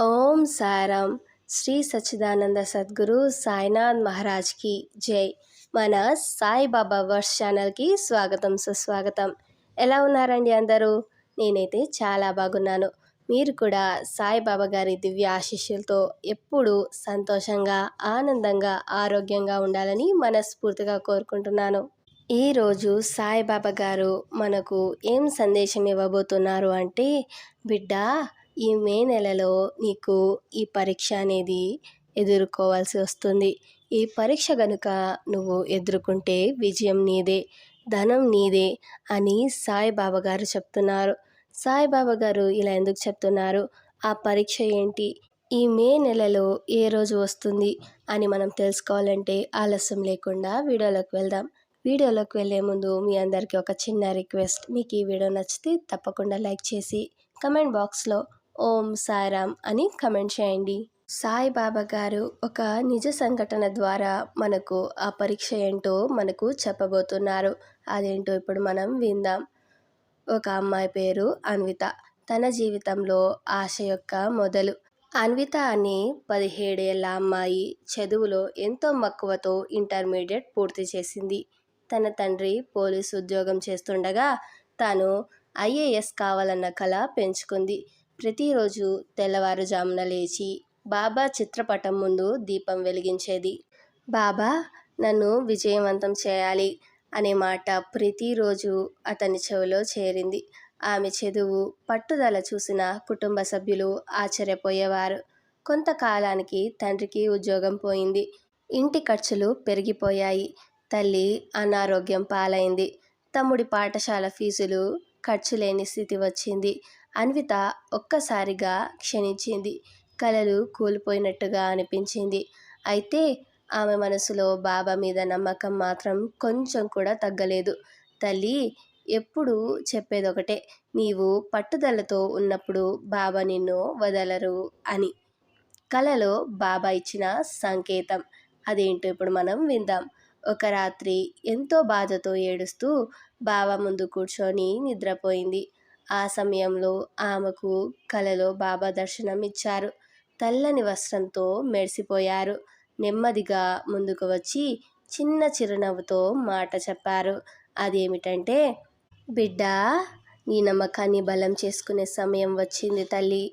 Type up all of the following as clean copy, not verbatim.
ఓం సాయిరామ్. శ్రీ సచ్చిదానంద సద్గురు సాయినాథ్ మహారాజ్కి జై. మన సాయిబాబా వర్స్ ఛానల్కి స్వాగతం సుస్వాగతం. ఎలా ఉన్నారండి అందరూ? నేనైతే చాలా బాగున్నాను. మీరు కూడా సాయిబాబా గారి దివ్య ఆశీస్సులతో ఎప్పుడూ సంతోషంగా, ఆనందంగా, ఆరోగ్యంగా ఉండాలని మనస్ఫూర్తిగా కోరుకుంటున్నాను. ఈరోజు సాయిబాబా గారు మనకు ఏం సందేశం ఇవ్వబోతున్నారు అంటే, బిడ్డ, ఈ మే నెలలో నీకు ఈ పరీక్ష అనేది ఎదుర్కోవాల్సి వస్తుంది. ఈ పరీక్ష గనుక నువ్వు ఎదుర్కొంటే విజయం నీదే, ధనం నీదే అని సాయిబాబా గారు చెప్తున్నారు. సాయిబాబా గారు ఇలా ఎందుకు చెప్తున్నారు? ఆ పరీక్ష ఏంటి? ఈ మే నెలలో ఏ రోజు వస్తుంది అని మనం తెలుసుకోవాలంటే ఆలస్యం లేకుండా వీడియోలోకి వెళ్దాం. వీడియోలోకి వెళ్ళే ముందు మీ అందరికీ ఒక చిన్న రిక్వెస్ట్. మీకు ఈ వీడియో నచ్చితే తప్పకుండా లైక్ చేసి కమెంట్ బాక్స్లో ఓం సాయిరామ్ అని కమెంట్ చేయండి. సాయిబాబా గారు ఒక నిజ సంఘటన ద్వారా మనకు ఆ పరీక్ష ఏంటో మనకు చెప్పబోతున్నారు. అదేంటో ఇప్పుడు మనం విందాం. ఒక అమ్మాయి పేరు అన్విత. తన జీవితంలో ఆశ యొక్క మొదలు. అన్విత అనే 17 ఏళ్ల అమ్మాయి చదువులో ఎంతో మక్కువతో ఇంటర్మీడియట్ పూర్తి చేసింది. తన తండ్రి పోలీసు ఉద్యోగం చేస్తుండగా తాను ఐఏఎస్ కావాలన్న కల పెంచుకుంది. ప్రతిరోజు తెల్లవారుజామున లేచి బాబా చిత్రపటం ముందు దీపం వెలిగించేది. బాబా, నన్ను విజయవంతం చేయాలి అనే మాట ప్రతిరోజు అతని చెవిలో చేరింది. ఆమె చదువు, పట్టుదల చూసిన కుటుంబ సభ్యులు ఆశ్చర్యపోయేవారు. కొంతకాలానికి తండ్రికి ఉద్యోగం పోయింది. ఇంటి ఖర్చులు పెరిగిపోయాయి. తల్లి అనారోగ్యం పాలైంది. తమ్ముడి పాఠశాల ఫీజులు ఖర్చు లేని స్థితి వచ్చింది. అన్విత ఒక్కసారిగా క్షీణించింది. కలలు కూలిపోయినట్టుగా అనిపించింది. అయితే ఆమె మనసులో బాబా మీద నమ్మకం మాత్రం కొంచెం కూడా తగ్గలేదు. తల్లి ఎప్పుడు చెప్పేదొకటే, నీవు పట్టుదలతో ఉన్నప్పుడు బాబా నిన్ను వదలరు అని. కలలో బాబా ఇచ్చిన సంకేతం అదేంటో ఇప్పుడు మనం విందాం. ఒక రాత్రి ఎంతో బాధతో ఏడుస్తూ బాబా ముందు కూర్చొని నిద్రపోయింది. ఆ సమయంలో ఆమెకు కలలో బాబా దర్శనం ఇచ్చారు. తెల్లని వస్త్రంతో మెరిసిపోయారు. నెమ్మదిగా ముందుకు వచ్చి చిన్న చిరునవ్వుతో మాట చెప్పారు. అదేమిటంటే, బిడ్డా, నీ నమ్మకాన్ని బలం చేసుకునే సమయం వచ్చింది తల్లి.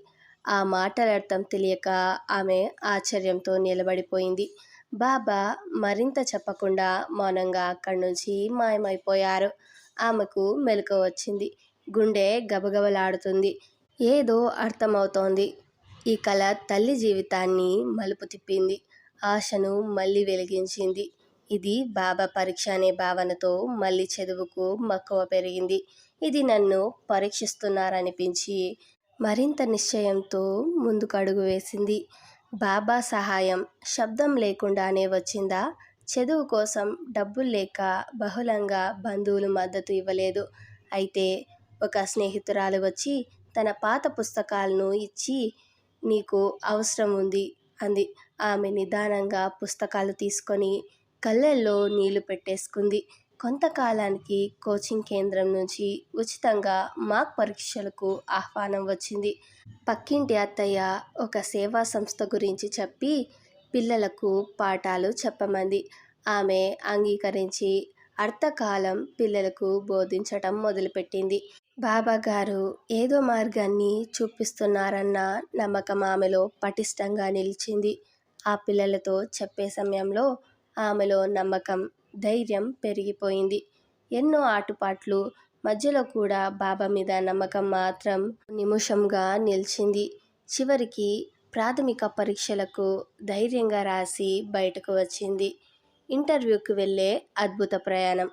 ఆ మాటల అర్థం తెలియక ఆమె ఆశ్చర్యంతో నిలబడిపోయింది. బాబా మరింత చెప్పకుండా మౌనంగా అక్కడి నుంచి మాయమైపోయారు. ఆమెకు మెలకువ వచ్చింది. గుండె గబగబలాడుతుంది. ఏదో అర్థమవుతోంది. ఈ కళ తల్లి జీవితాన్ని మలుపు తిప్పింది. ఆశను మళ్ళీ వెలిగించింది. ఇది బాబా పరీక్ష అనే భావనతో మళ్ళీ చదువుకు మక్కువ పెరిగింది. ఇది నన్ను పరీక్షిస్తున్నారనిపించి మరింత నిశ్చయంతో ముందుకు అడుగు వేసింది. బాబా సహాయం శబ్దం లేకుండానే వచ్చిందా? చదువు కోసం డబ్బులు లేక బహుళంగా బంధువులు మద్దతు ఇవ్వలేదు. అయితే ఒక స్నేహితురాలు వచ్చి తన పాత పుస్తకాలను ఇచ్చి, నీకు అవసరం ఉంది అంది. ఆమె నిదానంగా పుస్తకాలు తీసుకొని కళ్ళల్లో నీళ్లు పెట్టేసుకుంది. కొంతకాలానికి కోచింగ్ కేంద్రం నుంచి ఉచితంగా మాక్ పరీక్షలకు ఆహ్వానం వచ్చింది. పక్కింటి అత్తయ్య ఒక సేవా సంస్థ గురించి చెప్పి పిల్లలకు పాఠాలు చెప్పమంది. ఆమె అంగీకరించి అర్థకాలం పిల్లలకు బోధించటం మొదలుపెట్టింది. బాబా గారు ఏదో మార్గాన్ని చూపిస్తున్నారన్న నమ్మకం ఆమెలో పటిష్టంగా నిలిచింది. ఆ పిల్లలతో చెప్పే సమయంలో ఆమెలో నమ్మకం, ధైర్యం పెరిగిపోయింది. ఎన్నో ఆటుపాట్లు మధ్యలో కూడా బాబా మీద నమ్మకం మాత్రం నిమిషంగా నిలిచింది. చివరికి ప్రాథమిక పరీక్షలకు ధైర్యంగా రాసి బయటకు వచ్చింది. ఇంటర్వ్యూకి వెళ్ళే అద్భుత ప్రయాణం.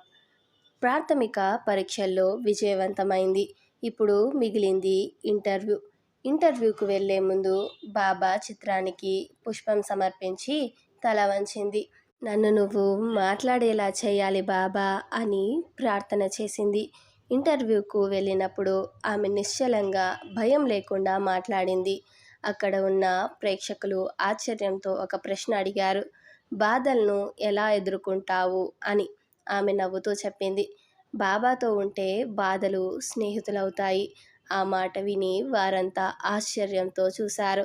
ప్రాథమిక పరీక్షల్లో విజయవంతమైంది. ఇప్పుడు మిగిలింది ఇంటర్వ్యూ. ఇంటర్వ్యూకు వెళ్లే ముందు బాబా చిత్రానికి పుష్పం సమర్పించి తల వంచింది. నన్ను నువ్వు మాట్లాడేలా చేయాలి బాబా అని ప్రార్థన చేసింది. ఇంటర్వ్యూకు వెళ్ళినప్పుడు ఆమె నిశ్చలంగా, భయం లేకుండా మాట్లాడింది. అక్కడ ఉన్న ప్రేక్షకులు ఆశ్చర్యంతో ఒక ప్రశ్న అడిగారు. బాధలను ఎలా ఎదుర్కొంటావు అని. ఆమె నవ్వుతూ చెప్పింది, బాబాతో ఉంటే బాధలు స్నేహితులవుతాయి. ఆ మాట విని వారంతా ఆశ్చర్యంతో చూశారు.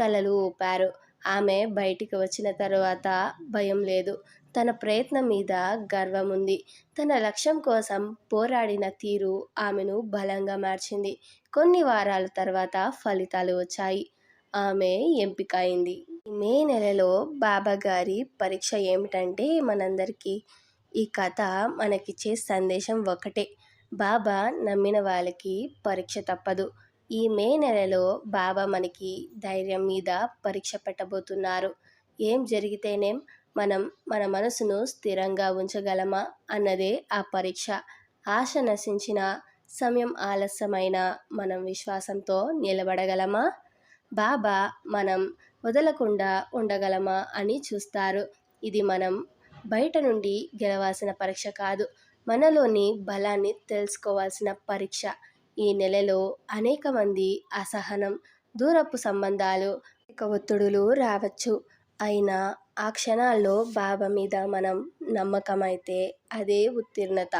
తలలు ఊపారు. ఆమె బయటికి వచ్చిన తరువాత భయం లేదు. తన ప్రయత్నం మీద గర్వం ఉంది. తన లక్ష్యం కోసం పోరాడిన తీరు ఆమెను బలంగా మార్చింది. కొన్ని వారాల తర్వాత ఫలితాలు వచ్చాయి. ఆమె ఎంపిక అయింది. మే నెలలో బాబాగారి పరీక్ష ఏమిటంటే మనందరికీ ఈ కథ మనకిచ్చే సందేశం ఒకటే. బాబా నమ్మిన వాళ్ళకి పరీక్ష తప్పదు. ఈ మే నెలలో బాబా మనకి ధైర్యం మీద పరీక్ష పెట్టబోతున్నారు. ఏం జరిగితేనేం మనం మన మనసును స్థిరంగా ఉంచగలమా అన్నదే ఆ పరీక్ష. ఆశ నశించిన, సమయం ఆలస్యమైన మనం విశ్వాసంతో నిలబడగలమా? బాబా మనం వదలకుండా ఉండగలమా అని చూస్తారు. ఇది మనం బయట నుండి గెలవాల్సిన పరీక్ష కాదు, మనలోని బలాన్ని తెలుసుకోవాల్సిన పరీక్ష. ఈ నెలలో అనేక మంది అసహనం, దూరపు సంబంధాలు, ఒత్తిడులు రావచ్చు. అయినా ఆ క్షణాల్లో బాబా మీద మనం నమ్మకమైతే అదే ఉత్తీర్ణత.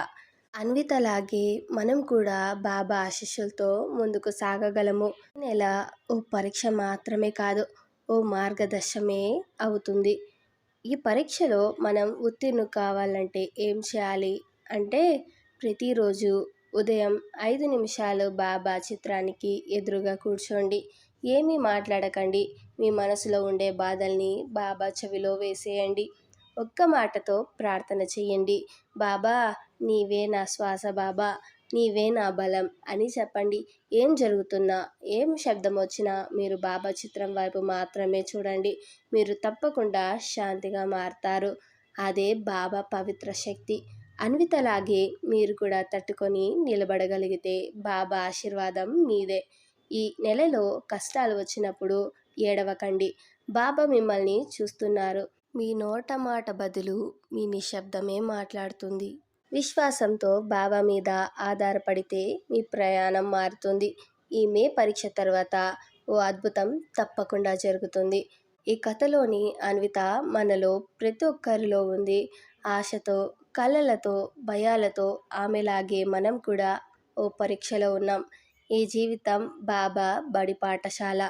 అన్వితలాగే మనం కూడా బాబా ఆశీస్సులతో ముందుకు సాగగలము. నెల ఓ పరీక్ష మాత్రమే కాదు, ఓ మార్గదర్శమే అవుతుంది. ఈ పరీక్షలో మనం ఉత్తీర్ణులు కావాలంటే ఏం చేయాలి అంటే, ప్రతిరోజు ఉదయం 5 నిమిషాలు బాబా చిత్రానికి ఎదురుగా కూర్చోండి. ఏమీ మాట్లాడకండి. మీ మనసులో ఉండే బాధల్ని బాబా చెవిలో వేసేయండి. ఒక్క మాటతో ప్రార్థన చెయ్యండి. బాబా, నీవే నా శ్వాస, బాబా నీవే నా బలం అని చెప్పండి. ఏం జరుగుతున్నా, ఏం శబ్దం వచ్చినా మీరు బాబా చిత్రం వైపు మాత్రమే చూడండి. మీరు తప్పకుండా శాంతిగా మారతారు. అదే బాబా పవిత్ర శక్తి. అన్వితలాగే మీరు కూడా తట్టుకొని నిలబడగలిగితే బాబా ఆశీర్వాదం మీదే. ఈ నెలలో కష్టాలు వచ్చినప్పుడు ఏడవకండి. బాబా మిమ్మల్ని చూస్తున్నారు. మీ నోట మాట బదులు మీ నిశ్శబ్దమే మాట్లాడుతుంది. విశ్వాసంతో బాబా మీద ఆధారపడితే మీ ప్రయాణం మారుతుంది. ఈ మే పరీక్ష తర్వాత ఓ అద్భుతం తప్పకుండా జరుగుతుంది. ఈ కథలోని అన్విత మనలో ప్రతి ఒక్కరిలో ఉంది. ఆశతో, కలలతో, భయాలతో ఆమెలాగే మనం కూడా ఓ పరీక్షలో ఉన్నాం. ఈ జీవితం బాబా బడి పాఠశాల.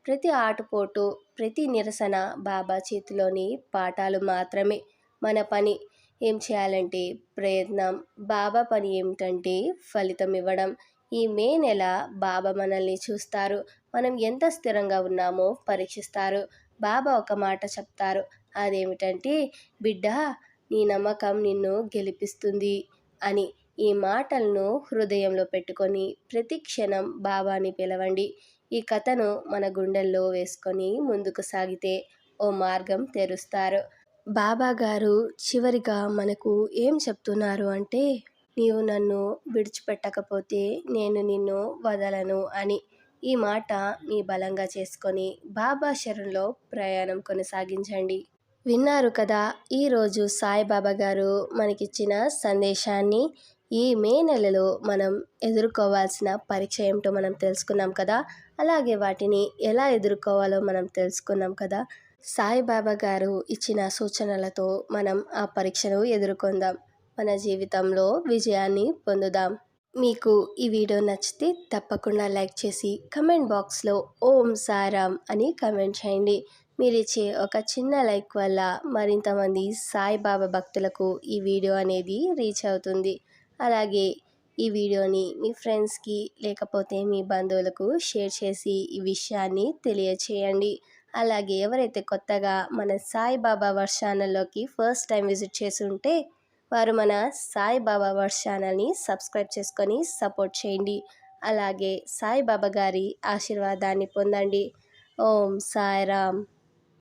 ప్రతి ఆటుపోటు, ప్రతి నిరసన బాబా చేతిలోని పాఠాలు మాత్రమే. మన పని ఏం చేయాలంటే ప్రయత్నం, బాబా పని ఏమిటంటే ఫలితం ఇవ్వడం. ఈ మే నెల బాబా మనల్ని చూస్తారు. మనం ఎంత స్థిరంగా ఉన్నామో పరీక్షిస్తారు. బాబా ఒక మాట చెప్తారు, అదేమిటంటే, బిడ్డ, నీ నమ్మకం నిన్ను గెలిపిస్తుంది అని. ఈ మాటలను హృదయంలో పెట్టుకొని ప్రతి క్షణం బాబాని పిలవండి. ఈ కథను మన గుండెల్లో వేసుకొని ముందుకు సాగితే ఓ మార్గం తెరుస్తారు. బాబా గారు చివరిగా మనకు ఏం చెప్తున్నారు అంటే, నీవు నన్ను విడిచిపెట్టకపోతే నేను నిన్ను వదలను అని. ఈ మాట మీ బలంగా చేసుకొని బాబా శరణంలో ప్రయాణం కొనసాగించండి. విన్నారు కదా ఈరోజు సాయిబాబా గారు మనకిచ్చిన సందేశాన్ని. ఈ మే నెలలో మనం ఎదుర్కోవాల్సిన పరీక్ష ఏమిటో మనం తెలుసుకున్నాం కదా, అలాగే వాటిని ఎలా ఎదుర్కోవాలో మనం తెలుసుకున్నాం కదా. సాయిబాబా గారు ఇచ్చిన సూచనలతో మనం ఆ పరీక్షను ఎదుర్కొందాం. మన జీవితంలో విజయాన్ని పొందుదాం. మీకు ఈ వీడియో నచ్చితే తప్పకుండా లైక్ చేసి కమెంట్ బాక్స్లో ఓం సాయిరామ్ అని కమెంట్ చేయండి. మీరిచ్చే ఒక చిన్న లైక్ వల్ల మరింత మంది సాయిబాబా భక్తులకు ఈ వీడియో అనేది రీచ్ అవుతుంది. అలాగే ఈ వీడియోని మీ ఫ్రెండ్స్కి లేకపోతే మీ బంధువులకు షేర్ చేసి ఈ విషయాన్ని తెలియచేయండి. అలాగే ఎవరైతే కొత్తగా మన సాయిబాబా వర్స్ ఛానల్లోకి ఫస్ట్ టైం విజిట్ చేసి ఉంటే వారు మన సాయిబాబా వర్స్ ఛానల్ని సబ్స్క్రైబ్ చేసుకొని సపోర్ట్ చేయండి. అలాగే సాయిబాబా గారి ఆశీర్వాదాన్ని పొందండి. ఓం సాయిరామ్.